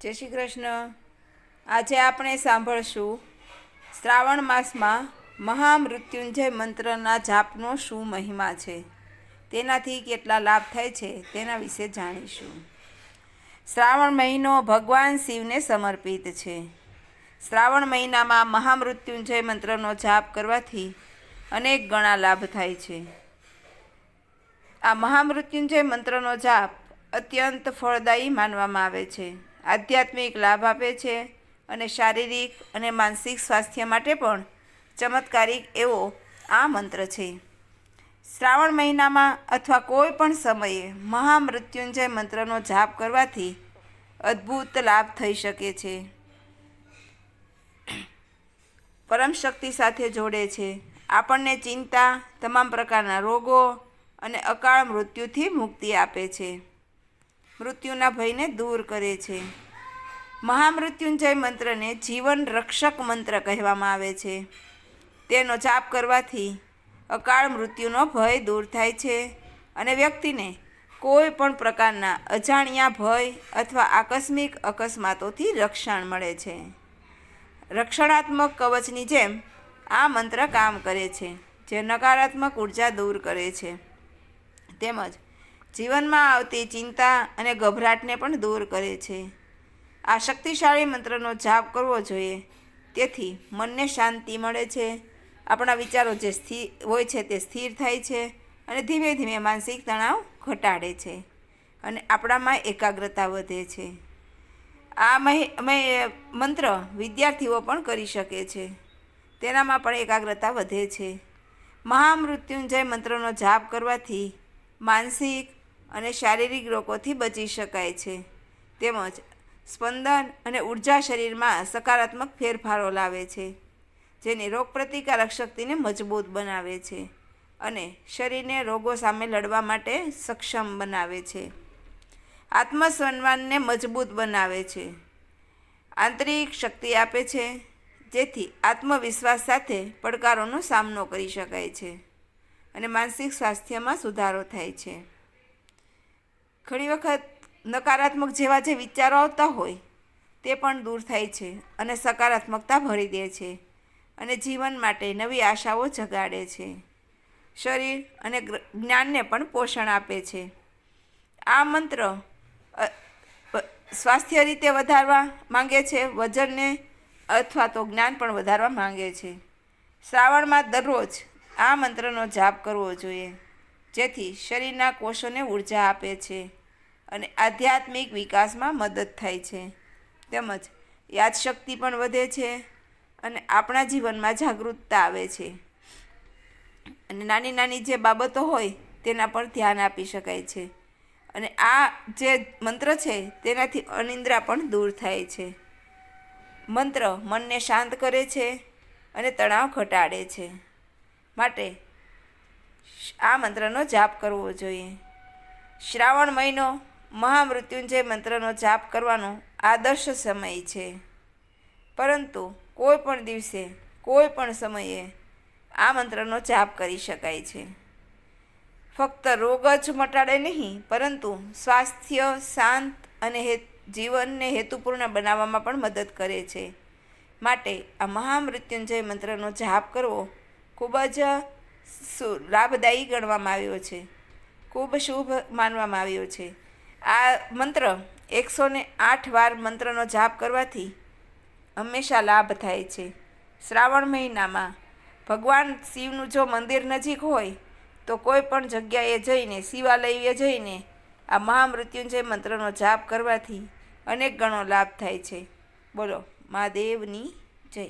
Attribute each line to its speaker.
Speaker 1: જય શ્રી કૃષ્ણ. આજે આપણે સાંભળશું શ્રાવણ માસમાં મહામૃત્યુંજય મંત્રના જાપનો શું મહિમા છે, તેનાથી કેટલા લાભ થાય છે તેના વિશે જાણીશું. શ્રાવણ મહિનો ભગવાન શિવને સમર્પિત છે. શ્રાવણ મહિનામાં મહામૃત્યુંજય મંત્રનો જાપ કરવાથી અનેક ગણા લાભ થાય છે. આ મહામૃત્યુંજય મંત્રનો જાપ અત્યંત ફળદાયી માનવામાં આવે છે. આધ્યાત્મિક લાભ આપે છે અને શારીરિક અને માનસિક સ્વાસ્થ્ય માટે પણ ચમત્કારિક એવો આ મંત્ર છે. શ્રાવણ મહિનામાં અથવા કોઈ પણ સમયે મહામૃત્યુંજય મંત્રનો જાપ કરવાથી અદ્ભુત લાભ થઈ શકે છે. પરમ શક્તિ સાથે જોડે છે. આપણને ચિંતા, તમામ પ્રકારના રોગો અને અકાળ મૃત્યુથી મુક્તિ આપે છે. મૃત્યુના ભયને દૂર કરે છે. મહામૃત્યુંજય મંત્રને જીવન રક્ષક મંત્ર કહેવામાં આવે છે. તેનો જાપ કરવાથી અકાળ મૃત્યુનો ભય દૂર થાય છે અને વ્યક્તિને કોઈ પણ પ્રકારના અજાણ્યા ભય અથવા આકસ્મિક અકસ્માતોથી રક્ષણ મળે છે. રક્ષણાત્મક કવચની જેમ આ મંત્ર કામ કરે છે, જે નકારાત્મક ઉર્જા દૂર કરે છે તેમજ જીવનમાં આવતી ચિંતા અને ગભરાટને પણ દૂર કરે છે. આ શક્તિશાળી મંત્રનો જાપ કરવો જોઈએ, તેથી મનને શાંતિ મળે છે, આપણા વિચારો જે સ્થિર હોય છે તે સ્થિર થાય છે અને ધીમે ધીમે માનસિક તણાવ ઘટાડે છે અને આપણામાં એકાગ્રતા વધે છે. આ મંત્ર વિદ્યાર્થીઓ પણ કરી શકે છે, તેનામાં પણ એકાગ્રતા વધે છે. મહામૃત્યુંજય મંત્રનો જાપ કરવાથી માનસિક અને શારીરિક રોગોથી બચી શકાય છે તેમજ સ્પંદન અને ઉર્જા શરીરમાં સકારાત્મક ફેરફારો લાવે છે, જેની રોગપ્રતિકારક શક્તિને મજબૂત બનાવે છે અને શરીરને રોગો સામે લડવા માટે સક્ષમ બનાવે છે. આત્મસન્માનને મજબૂત બનાવે છે. આંતરિક શક્તિ આપે છે, જેથી આત્મવિશ્વાસ સાથે પડકારોનો સામનો કરી શકાય છે અને માનસિક સ્વાસ્થ્યમાં સુધારો થાય છે. ઘણી વખત નકારાત્મક જેવા જે વિચારો આવતા હોય તે પણ દૂર થાય છે અને સકારાત્મકતા ભરી દે છે અને જીવન માટે નવી આશાઓ જગાડે છે. શરીર અને જ્ઞાનને પણ પોષણ આપે છે. આ મંત્ર સ્વાસ્થ્ય રીતે વધારવા માંગે છે, વજનને અથવા તો જ્ઞાન પણ વધારવા માંગે છે. શ્રાવણમાં દરરોજ આ મંત્રનો જાપ કરવો જોઈએ, જેથી શરીરના કોષોને ઉર્જા આપે છે અને આધ્યાત્મિક વિકાસમાં મદદ થાય છે તેમજ યાદશક્તિ પણ વધે છે અને આપણા જીવનમાં જાગૃતતા આવે છે અને નાની નાની જે બાબતો હોય તેના પર ધ્યાન આપી શકાય છે અને આ જે મંત્ર છે તેનાથી અનિદ્રા પણ દૂર થાય છે. મંત્ર મનને શાંત કરે છે અને તણાવ ઘટાડે છે, માટે આ મંત્રનો જાપ કરવો જોઈએ. શ્રાવણ મહિનો મહામૃત્યુંજય મંત્રનો જાપ કરવાનો આદર્શ સમય છે, પરંતુ કોઈ પણ દિવસે કોઈ પણ સમયે આ મંત્રનો જાપ કરી શકાય છે. ફક્ત રોગ જ મટાડે નહીં, પરંતુ સ્વાસ્થ્ય, શાંત અને જીવનને હેતુપૂર્ણ બનાવવામાં પણ મદદ કરે છે. માટે આ મહામૃત્યુંજય મંત્રનો જાપ કરવો ખૂબ જ લાભદાયી ગણવામાં આવ્યો છે, ખૂબ શુભ માનવામાં આવ્યો છે. આ મંત્ર 108 વાર મંત્રનો જાપ કરવાથી હંમેશા લાભ થાય છે. શ્રાવણ મહિનામાં ભગવાન શિવનું જો મંદિર નજીક હોય તો કોઈ પણ જગ્યાએ જઈને, શિવાલયે જઈને આ મહામૃત્યુંજય મંત્રનો જાપ કરવાથી અનેક ગણો લાભ થાય છે. બોલો મહાદેવની જય.